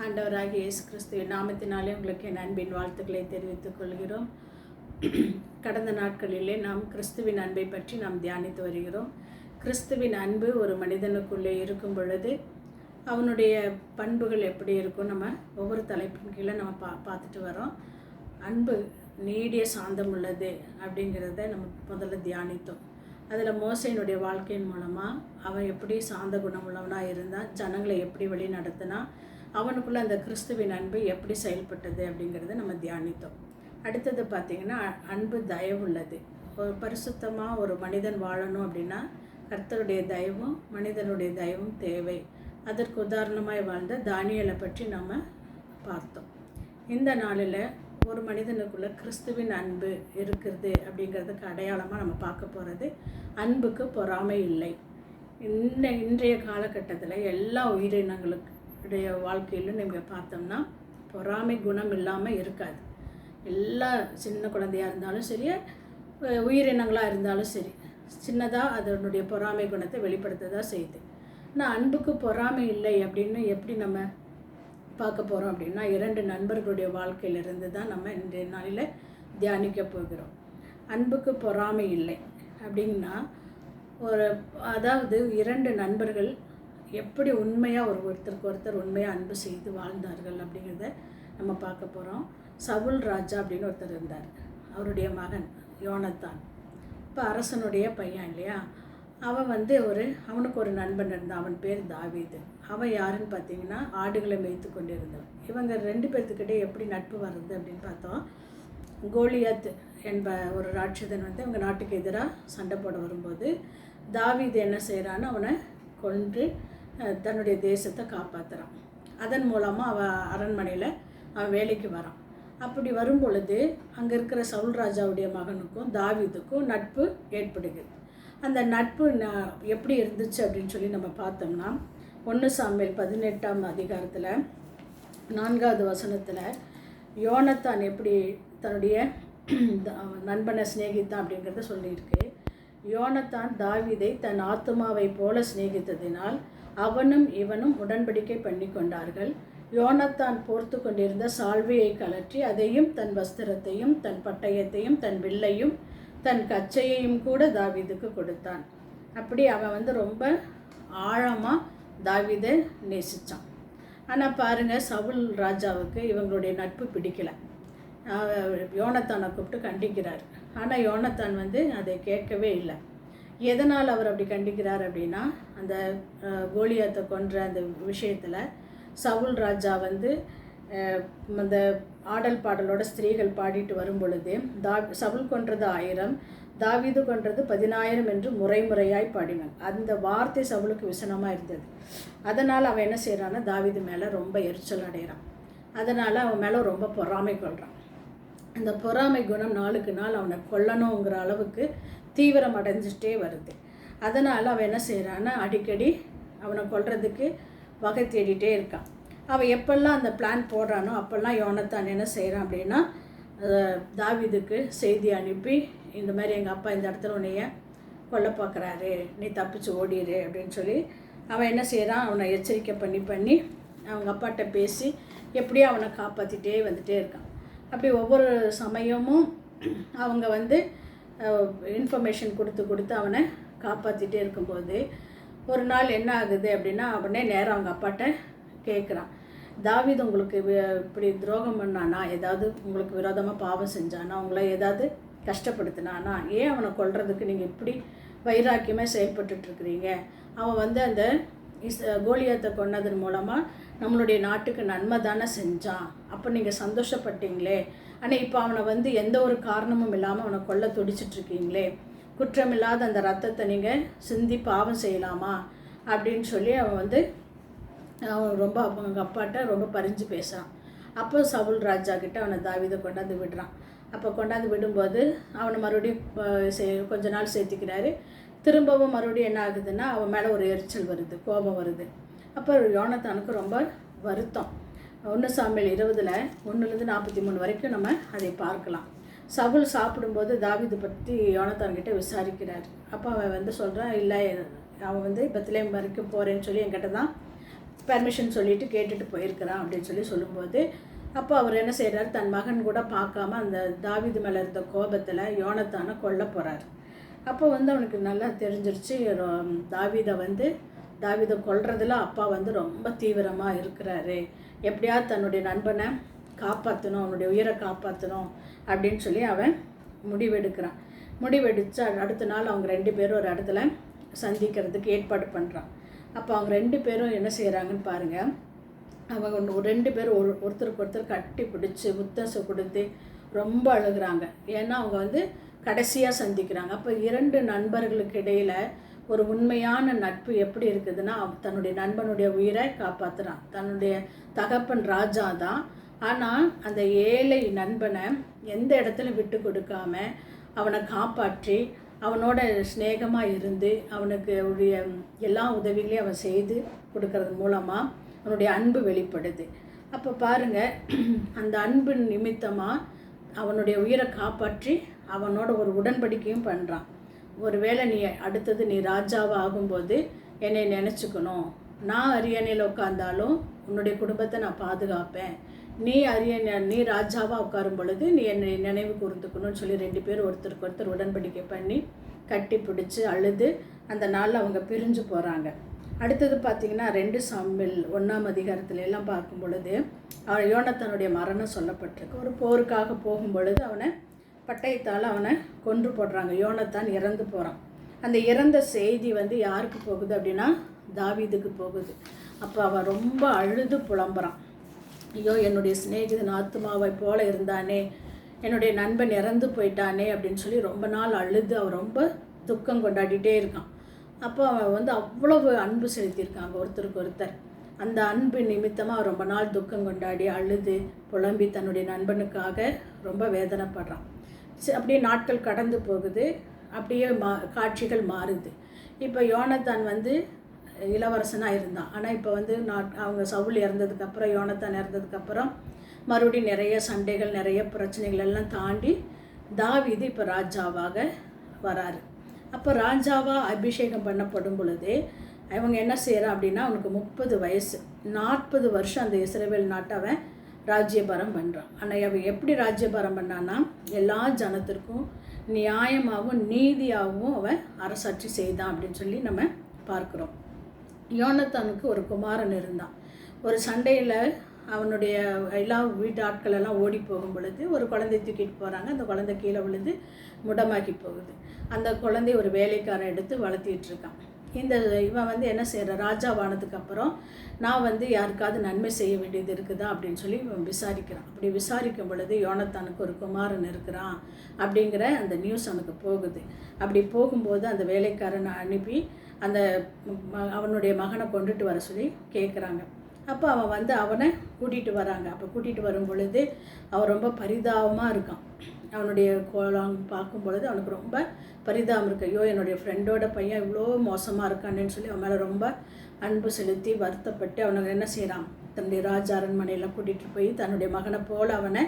ஆண்டவராகிய இயேசு கிறிஸ்துவின் நாமத்தினாலே உங்களுக்கு என் அன்பின் வாழ்த்துக்களை தெரிவித்துக் கொள்கிறோம். கடந்த நாட்களிலே நாம் கிறிஸ்துவின் அன்பை பற்றி நாம் தியானித்து வருகிறோம். கிறிஸ்துவின் அன்பு ஒரு மனிதனுக்குள்ளே இருக்கும் பொழுது அவனுடைய பண்புகள் எப்படி இருக்கும் நம்ம ஒவ்வொரு தலைப்பின் கீழே நம்ம பார்த்துட்டு வரோம். அன்பு நீடிய சாந்தம் உள்ளது அப்படிங்கிறத நம்ம முதல்ல தியானித்தோம். அதில் மோசையினுடைய வாழ்க்கையின் மூலமாக அவன் எப்படி சாந்த குணம் உள்ளவனாக இருந்தான், ஜனங்களை எப்படி வழி நடத்தினா, அவனுக்குள்ளே அந்த கிறிஸ்துவின் அன்பு எப்படி செயல்பட்டது அப்படிங்கிறத நம்ம தியானித்தோம். அடுத்தது பார்த்திங்கன்னா, அன்பு தயவுள்ளது. ஒரு பரிசுத்தமாக ஒரு மனிதன் வாழணும் அப்படின்னா கர்த்தருடைய தயவும் மனிதனுடைய தயவும் தேவை. அதற்கு உதாரணமாய் வாழ்ந்த தானியேலை பற்றி நம்ம பார்த்தோம். இந்த நாளில் ஒரு மனிதனுக்குள்ளே கிறிஸ்துவின் அன்பு இருக்கிறது அப்படிங்கிறதுக்கு அடையாளமாக நம்ம பார்க்க போகிறது அன்புக்கு பொறாமை இல்லை. இன்றைய காலகட்டத்தில் எல்லா உயிரினங்களுடைய வாழ்க்கையிலும் நீங்கள் பார்த்தோம்னா பொறாமை குணம் இல்லாமல் இருக்காது. எல்லா சின்ன குழந்தையாக இருந்தாலும் சரி, உயிரினங்களாக இருந்தாலும் சரி, சின்னதாக அதனுடைய பொறாமை குணத்தை வெளிப்படுத்த தான் செய்யுது. ஆனால் அன்புக்கு பொறாமை இல்லை அப்படின்னு எப்படி நம்ம பார்க்க போகிறோம் அப்படின்னா, 2 நண்பர்களுடைய வாழ்க்கையிலிருந்து தான் நம்ம இன்றைய நாளில் தியானிக்க போகிறோம். அன்புக்கு பொறாமை இல்லை அப்படின்னா, அதாவது 2 நண்பர்கள் எப்படி உண்மையாக ஒருத்தருக்கு ஒருத்தர் உண்மையாக அன்பு செய்து வாழ்ந்தார்கள் அப்படிங்கிறத நம்ம பார்க்க போகிறோம். சவுல் ராஜா அப்படின்னு ஒருத்தர் இருந்தார். அவருடைய மகன் யோனத்தான். இப்போ அரசனுடைய பையன் இல்லையா, அவன் அவனுக்கு ஒரு நண்பன் இருந்தான். அவன் பேர் தாவீது. அவன் யாருன்னு பார்த்தீங்கன்னா, ஆடுகளை மேய்த்து கொண்டிருந்தவன். இவங்க 2 பேர்த்துக்கிட்டே எப்படி நட்பு வருது அப்படின்னு பார்த்தோம். கோலியாத் என்ப ஒரு ராட்சதன் இவங்க நாட்டுக்கு எதிராக சண்டை போட வரும்போது தாவீது என்ன செய்கிறான்னு அவனை கொன்று தன்னுடைய தேசத்தை காப்பாற்றுறான். அதன் மூலமாக அவன் அரண்மனையில் அவன் வேலைக்கு வரான். அப்படி வரும் பொழுது அங்கே இருக்கிற சவுல் ராஜாவுடைய மகனுக்கும் தாவீதுக்கும் நட்பு ஏற்படுகிறது. அந்த நட்பு எப்படி இருந்துச்சு அப்படின்னு சொல்லி நம்ம பார்த்தோம்னா, 1 சாமுவேல் 18ஆம் அதிகாரத்தில் 4வது வசனத்தில் யோனத்தான் எப்படி தன்னுடைய நண்பனை சிநேகித்தான் அப்படிங்கிறத சொல்லியிருக்கு. யோனத்தான் தாவீதை தன் ஆத்துமாவை போல சிநேகித்ததினால் அவனும் இவனும் உடன்படிக்கை பண்ணி கொண்டார்கள். யோனத்தான் போர்த்து கொண்டிருந்த சால்வையை கலற்றி அதையும் தன் வஸ்திரத்தையும் தன் பட்டயத்தையும் தன் வில்லையும் தன் கச்சையையும் கூட தாவீதுக்கு கொடுத்தான். அப்படி அவன் ரொம்ப ஆழமாக தாவீதை நேசித்தான். ஆனால் பாருங்கள், சவுல் ராஜாவுக்கு இவங்களுடைய நட்பு பிடிக்கலை. யோனத்தானை கூப்பிட்டு கண்டிக்கிறார். ஆனால் யோனத்தான் அதை கேட்கவே இல்லை. எதனால் அவர் அப்படி கண்டிக்கிறார் அப்படின்னா, அந்த கோலியாத்தை கொன்ற அந்த விஷயத்தில் சவுல் ராஜா அந்த ஆடல் பாடலோட ஸ்திரீகள் பாடிட்டு வரும் பொழுது சவுல் கொன்றது 1000, தாவீது கொன்றது 10000 என்று முறையாய் பாடினான். அந்த வார்த்தை சவுலுக்கு விசனமாக இருந்தது. அதனால் அவன் என்ன செய்கிறான்னா, தாவீது மேலே ரொம்ப எரிச்சல் அடைகிறான். அதனால் அவன் மேலே ரொம்ப பொறாமை கொள்கிறான். அந்த பொறாமை குணம் நாளுக்கு நாள் அவனை கொல்லணுங்கிற அளவுக்கு தீவிரம் அடைஞ்சிட்டே வருது. அதனால் அவன் என்ன செய்கிறான்னா, அடிக்கடி அவனை கொல்றதுக்கு வகை தேடிட்டே இருக்கான். அவன் எப்பெல்லாம் அந்த பிளான் போடுறானோ அப்போல்லாம் யோனத்தான் என்ன செய்கிறான் அப்படின்னா, தாவீதுக்கு செய்தி அனுப்பி, இந்த மாதிரி எங்கள் அப்பா இந்த இடத்துல உன்னைய கொல்ல பார்க்குறாரு, நீ தப்பிச்சு ஓடிடு அப்படின்னு சொல்லி அவன் என்ன செய்கிறான், அவனை எச்சரிக்கை பண்ணி அவங்க அப்பாட்ட பேசி எப்படியோ அவனை காப்பாற்றிட்டே வந்துட்டே இருக்கான். அப்படி ஒவ்வொரு சமயமும் அவங்க இன்ஃபர்மேஷன் கொடுத்து அவனை காப்பாற்றிட்டே இருக்கும்போது ஒரு நாள் என்ன ஆகுது அப்படின்னா, அவனே நேராக அவங்க அப்பாட்ட கேட்குறான், தாவீது உங்களுக்கு இப்படி துரோகம் பண்ணானா, ஏதாவது உங்களுக்கு விரோதமாக பாவம் செஞ்சானா, உங்களை ஏதாவது கஷ்டப்படுத்தினானா, ஏன் அவனை கொல்றதுக்கு நீங்கள் இப்படி வைராக்கியமாக செயல்பட்டுருக்குறீங்க? அவன் அந்த கோலியாத்தை கொன்னதன் மூலமாக நம்மளுடைய நாட்டுக்கு நன்மை தானே செஞ்சான். அப்போ நீங்கள் சந்தோஷப்பட்டீங்களே. ஆனால் இப்போ அவனை எந்த ஒரு காரணமும் இல்லாமல் அவனை கொல்ல துடிச்சிட்ருக்கீங்களே. குற்றமில்லாத அந்த ரத்தத்தை நீங்கள் சிந்தி பாவம் செய்யலாமா அப்படின்னு சொல்லி அவன் ரொம்ப அவங்க அப்பாட்ட ரொம்ப பரிஞ்சு பேசுகிறான். அப்போ சவுல் ராஜா கிட்ட அவனை தாவீதை கொண்டாந்து விடுறான். அப்போ கொண்டாந்து விடும்போது அவனை மறுபடியும் கொஞ்ச நாள் சேர்த்துக்கிறாரு. திரும்பவும் மறுபடியும் என்ன ஆகுதுன்னா, அவன் மேலே ஒரு எரிச்சல் வருது, கோபம் வருது. அப்போ யோனத்தானுக்கு ரொம்ப வருத்தம். 1 சாமுவேல் 20 1-43 வரைக்கும் நம்ம அதை பார்க்கலாம். சவுல் சாப்பிடும்போது தாவீது பற்றி யோனத்தான்கிட்ட விசாரிக்கிறார். அப்போ அவன் சொல்கிறான், இல்லை அவன் பெத்லெஹேம் வரைக்கும் போகிறேன்னு சொல்லி என்கிட்ட தான் பெர்மிஷன் சொல்லிவிட்டு கேட்டுட்டு போயிருக்கிறான் அப்படின்னு சொல்லும்போது, அப்போ அவர் என்ன செய்கிறார், தன் மகன் கூட பார்க்காம அந்த தாவீது மேலே இருந்த கோபத்தில் யோனத்தானை கொல்ல போகிறார். அப்போ அவனுக்கு நல்லா தெரிஞ்சிருச்சு, தாவீதை கொல்றதுல அப்பா ரொம்ப தீவிரமாக இருக்கிறாரு, எப்படியாவது தன்னுடைய நண்பனை காப்பாற்றணும், அவனுடைய உயிரை காப்பாற்றணும் அப்படின்னு அவன் முடிவெடுத்து அடுத்த நாள் அவங்க 2 பேரும் ஒரு இடத்துல சந்திக்கிறதுக்கு ஏற்பாடு பண்ணுறான். அப்போ அவங்க 2 பேரும் என்ன செய்கிறாங்கன்னு பாருங்கள். அவங்க 2 பேரும் ஒருத்தருக்கு ஒருத்தர் கட்டி பிடிச்சி முத்தம் கொடுத்து ரொம்ப அழுகிறாங்க. ஏன்னா அவங்க கடைசியாக சந்திக்கிறாங்க. அப்போ 2 நண்பர்களுக்கு இடையில் ஒரு உண்மையான நட்பு எப்படி இருக்குதுன்னா, தன்னுடைய நண்பனுடைய உயிரை காப்பாற்றுறான். தன்னுடைய தகப்பன் ராஜா தான், ஆனால் அந்த ஏழை நண்பனை எந்த இடத்துல விட்டு கொடுக்காம அவனை காப்பாற்றி அவனோட ஸ்நேகமாக இருந்து அவனுக்கு உடைய எல்லா உதவிகளையும் அவன் செய்து கொடுக்கறது மூலமாக அவனுடைய அன்பு வெளிப்படுது. அப்போ பாருங்கள், அந்த அன்பு நிமித்தமாக அவனுடைய உயிரை காப்பாற்றி அவனோட ஒரு உடன்படிக்கையும் பண்ணுறான். ஒருவேளை அடுத்தது நீ ராஜாவாக ஆகும்போது என்னை நினச்சிக்கணும், நான் அரியணையில் உட்காந்தாலும் உன்னுடைய குடும்பத்தை நான் பாதுகாப்பேன், நீ ராஜாவாக உட்காரும் பொழுது நீ என்னை நினைவு கூர்ந்துக்கணும்னு சொல்லி 2 பேர் ஒருத்தருக்கு ஒருத்தர் உடன்படிக்கை பண்ணி கட்டி பிடிச்சி அழுது அந்த நாளில் அவங்க பிரிஞ்சு போகிறாங்க. அடுத்தது பார்த்திங்கன்னா 2 சாமுவேல் 1ஆம் அதிகாரத்துல எல்லாம் பார்க்கும் பொழுது யோனத்தானுடைய மரணம் சொல்லப்பட்டிருக்கு. ஒரு போருக்காக போகும் பொழுது அவனை பட்டயத்தால் அவனை கொன்று போடுறாங்க. யோனத்தான் இறந்து போகிறான். அந்த இறந்த செய்தி யாருக்கு போகுது அப்படின்னா தாவீதுக்கு போகுது. அப்போ அவன் ரொம்ப அழுது புலம்புறான். ஐயோ, என்னுடைய சிநேகிதன் ஆத்மாவை போல இருந்தானே, என்னுடைய நண்பன் இறந்து போயிட்டானே அப்படின்னு சொல்லி ரொம்ப நாள் அழுது அவன் ரொம்ப துக்கம் கொண்டாடிட்டே இருக்கான். அப்போ அவன் அவ்வளவு அன்பு செலுத்தியிருக்காங்க ஒருத்தருக்கு ஒருத்தர். அந்த அன்பு நிமித்தமாக ரொம்ப நாள் துக்கம் கொண்டாடி அழுது புலம்பி தன்னுடைய நண்பனுக்காக ரொம்ப வேதனைப்படுறான். அப்படியே நாட்கள் கடந்து போகுது. அப்படியே காட்சிகள் மாறுது. இப்போ யோனத்தான் இளவரசனாக இருந்தான். ஆனால் இப்போ அவங்க சவுல் இறந்ததுக்கப்புறம், யோனத்தான் இறந்ததுக்கப்புறம் மறுபடியும் நிறைய சண்டைகள், நிறைய பிரச்சனைகள் எல்லாம் தாண்டி தாவீது இப்போ ராஜாவாக வராரு. அப்போ ராஜாவாக அபிஷேகம் பண்ணப்படும் பொழுது அவங்க என்ன செய்கிறான் அப்படின்னா, அவனுக்கு 30 வயசு, 40 வருஷம் அந்த இஸ்ரவேல் நாட்டை அவன் ராஜ்யபாரம் பண்ணுறான். ஆனால் அவன் எப்படி ராஜ்யபாரம் பண்ணான்னா, எல்லா ஜனத்திற்கும் நியாயமாகவும் நீதியாகவும் அவன் அரசாட்சி செய்தான் அப்படின்னு சொல்லி நம்ம பார்க்குறோம். யோனத்தானுக்கு ஒரு குமாரன் இருந்தான். ஒரு சண்டையில் அவனுடைய எல்லா வீட்டு ஆட்கள் எல்லாம் ஓடி போகும் பொழுது ஒரு குழந்தை தூக்கிட்டு போகிறாங்க. அந்த குழந்தை கீழே விழுந்து முடமாக்கி போகுது. அந்த குழந்தை ஒரு வேலைக்காரன் எடுத்து வளர்த்திட்டு இருக்கான். இவன் என்ன செய்கிற, ராஜாவானதுக்கு அப்புறம் நான் யாருக்காவது நன்மை செய்ய வேண்டியது இருக்குதா அப்படின்னு சொல்லி இவன் விசாரிக்கிறான். அப்படி விசாரிக்கும் பொழுது யோனத்தானுக்கு ஒரு குமாரன் இருக்கிறான் அப்படிங்கிற அந்த நியூஸ் அவனுக்கு போகுது. அப்படி போகும்போது அந்த வேலைக்காரனை அனுப்பி அவனுடைய மகனை கொண்டுட்டு வர சொல்லி கேட்குறாங்க. அப்போ அவன் அவனை கூட்டிகிட்டு வராங்க. அப்போ கூட்டிகிட்டு வரும் பொழுது அவன் ரொம்ப பரிதாபமாக இருக்கான். அவனுடைய கோலம் பார்க்கும் பொழுது அவனுக்கு ரொம்ப பரிதாபம் இருக்கு. ஐயோ, என்னுடைய ஃப்ரெண்டோட பையன் இவ்வளோ மோசமாக இருக்கான்னு சொல்லி அவன் மேலே ரொம்ப அன்பு செலுத்தி வருத்தப்பட்டு அவனுக்கு என்ன செய்கிறான், தன்னுடைய ராஜ அரண்மனையில் கூட்டிகிட்டு போய் தன்னுடைய மகனை போல் அவனை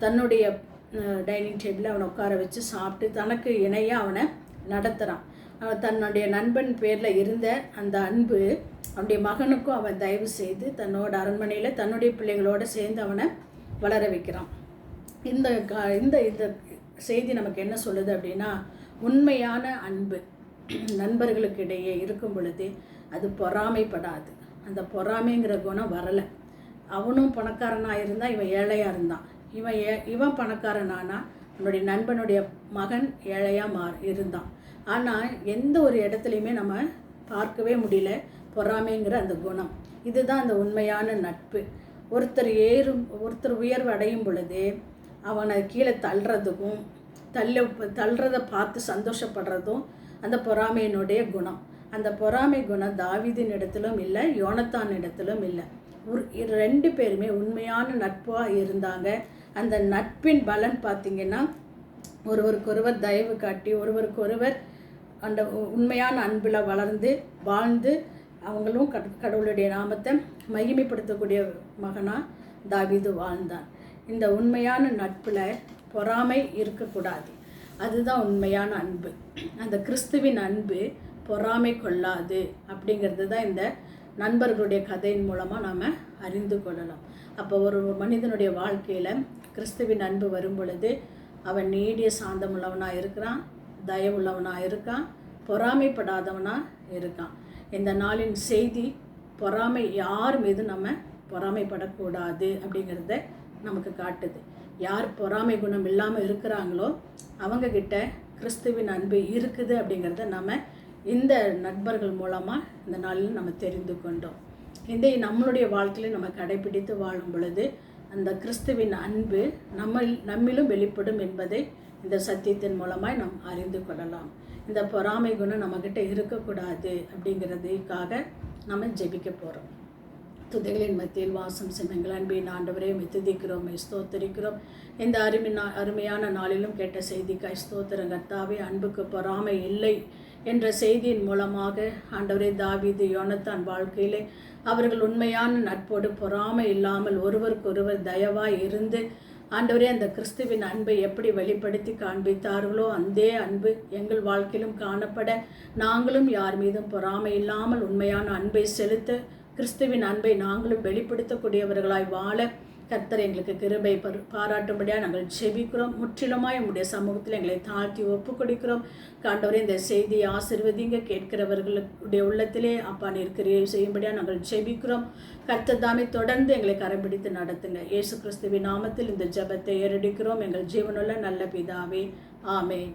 தன்னுடைய டைனிங் டேபிளில் அவனை உட்கார வச்சு சாப்பிட்டு தனக்கு இணையாக அவனை நடத்துகிறான். தன்னுடைய நண்பன் பேரில் இருந்த அந்த அன்பு அவனுடைய மகனுக்கும் அவன் தயவு செய்து தன்னோட அரண்மனையில் தன்னுடைய பிள்ளைகளோடு சேர்ந்து அவனை வளர வைக்கிறான். இந்த இந்த இந்த செய்தி நமக்கு என்ன சொல்லுது அப்படின்னா, உண்மையான அன்பு நண்பர்களுக்கு இடையே இருக்கும் பொழுது அது பொறாமைப்படாது. அந்த பொறாமைங்கிற குணம் வரலை. அவனும் பணக்காரனாக இருந்தான், இவன் ஏழையாக இருந்தான். இவன் பணக்காரனானா அவனுடைய நண்பனுடைய மகன் ஏழையாக இருந்தான். ஆனால் எந்த ஒரு இடத்துலையுமே நம்ம பார்க்கவே முடியல பொறாமைங்கிற அந்த குணம். இதுதான் அந்த உண்மையான நட்பு. ஒருத்தர் உயர்வு அடையும் பொழுது அவனை கீழே தள்ளுறதுக்கும் தள்ளுறதை பார்த்து சந்தோஷப்படுறதும் அந்த பொறாமையினுடைய குணம். அந்த பொறாமை குணம் தாவீதின் இடத்திலும் இல்லை, யோனத்தான் இடத்திலும் இல்லை. 2 பேருமே உண்மையான நட்பாக இருந்தாங்க. அந்த நட்பின் பலன் பார்த்திங்கன்னா, ஒருவருக்கொருவர் தயவு காட்டி ஒருவருக்கொருவர் அந்த உண்மையான அன்பில் வாழ்ந்து அவங்களும் கடவுளுடைய நாமத்தை மகிமைப்படுத்தக்கூடிய மகனாக தாவீது வாழ்ந்தான். இந்த உண்மையான நட்பில் பொறாமை இருக்கக்கூடாது. அதுதான் உண்மையான அன்பு. அந்த கிறிஸ்துவின் அன்பு பொறாமை கொள்ளாது அப்படிங்கிறது தான் இந்த நண்பர்களுடைய கதையின் மூலமாக நாம் அறிந்து கொள்ளலாம். அப்போ ஒரு மனிதனுடைய வாழ்க்கையில் கிறிஸ்துவின் அன்பு வரும் பொழுது அவன் நீடிய சாந்தமுள்ளவனாக இருக்கிறான், தயவுள்ளவனாக இருக்கான், பொறாமைப்படாதவனாக இருக்கான். இந்த நாளின் செய்தி, பொறாமை யார் மீது நம்ம பொறாமைப்படக்கூடாது அப்படிங்கிறத நமக்கு காட்டுது. யார் பொறாமை குணம் இல்லாமல் இருக்கிறாங்களோ அவங்கக்கிட்ட கிறிஸ்துவின் அன்பு இருக்குது அப்படிங்கிறத நம்ம இந்த நண்பர்கள் மூலமாக இந்த நாளில் நம்ம தெரிந்து கொண்டோம். இந்த நம்மளுடைய வாழ்க்கையில் நம்ம கடைபிடித்து வாழும் பொழுது அந்த கிறிஸ்துவின் அன்பு நம்மிலும் வெளிப்படும் என்பதை இந்த சத்தியத்தின் மூலமாக நாம் அறிந்து கொள்ளலாம். இந்த பொறாமை குணம் நம்மக்கிட்ட இருக்கக்கூடாது அப்படிங்கிறதுக்காக நம்ம ஜெபிக்க போகிறோம். துதிகளின் மத்தியில் வாசம் செய்யுங்கள் அன்பின் ஆண்டவரே, துதிக்கிறோம், ஸ்தோத்தரிக்கிறோம். இந்த அருமையான நாளிலும் கேட்ட செய்திக்காய் ஸ்தோத்திரம் கர்த்தாவே. அன்புக்கு பொறாமை இல்லை என்ற செய்தியின் மூலமாக ஆண்டவரே, தாவீது, யோனத்தான் வாழ்க்கையிலே அவர்கள் உண்மையான நட்போடு பொறாமை இல்லாமல் ஒருவருக்கொருவர் தயவாய் இருந்து ஆண்டவரே அந்த கிறிஸ்துவின் அன்பை எப்படி வெளிப்படுத்தி காண்பித்தார்களோ அந்த அன்பு எங்கள் வாழ்க்கையிலும் காணப்பட நாங்களும் யார் மீதும் பொறாமை இல்லாமல் உண்மையான அன்பை செலுத்த கிறிஸ்துவின் அன்பை நாங்களும் வெளிப்படுத்தக்கூடியவர்களாய் வாழ கர்த்தர் எங்களுக்கு கிருபை பாராட்டும்படியாக நாங்கள் ஜெபிக்கிறோம். முற்றிலுமாய் உங்களுடைய சமூகத்தில் எங்களை தாழ்த்தி ஒப்பு கொடுக்கிறோம். ஆண்டவரே, இந்த செய்தியை ஆசீர்வதிங்க. கேட்கிறவர்களுடைய உள்ளத்திலே அப்பா நீர்க்கிரியை செய்யும்படியாக நாங்கள் ஜெபிக்கிறோம். கர்த்தர் தாமே தொடர்ந்து எங்களை கரம்பிடித்து நடத்துங்க. இயேசு கிறிஸ்துவின் நாமத்தில் இந்த ஜெபத்தை ஏறெடுக்கிறோம் எங்கள் ஜீவனுள்ள நல்ல பிதாவே, ஆமென்.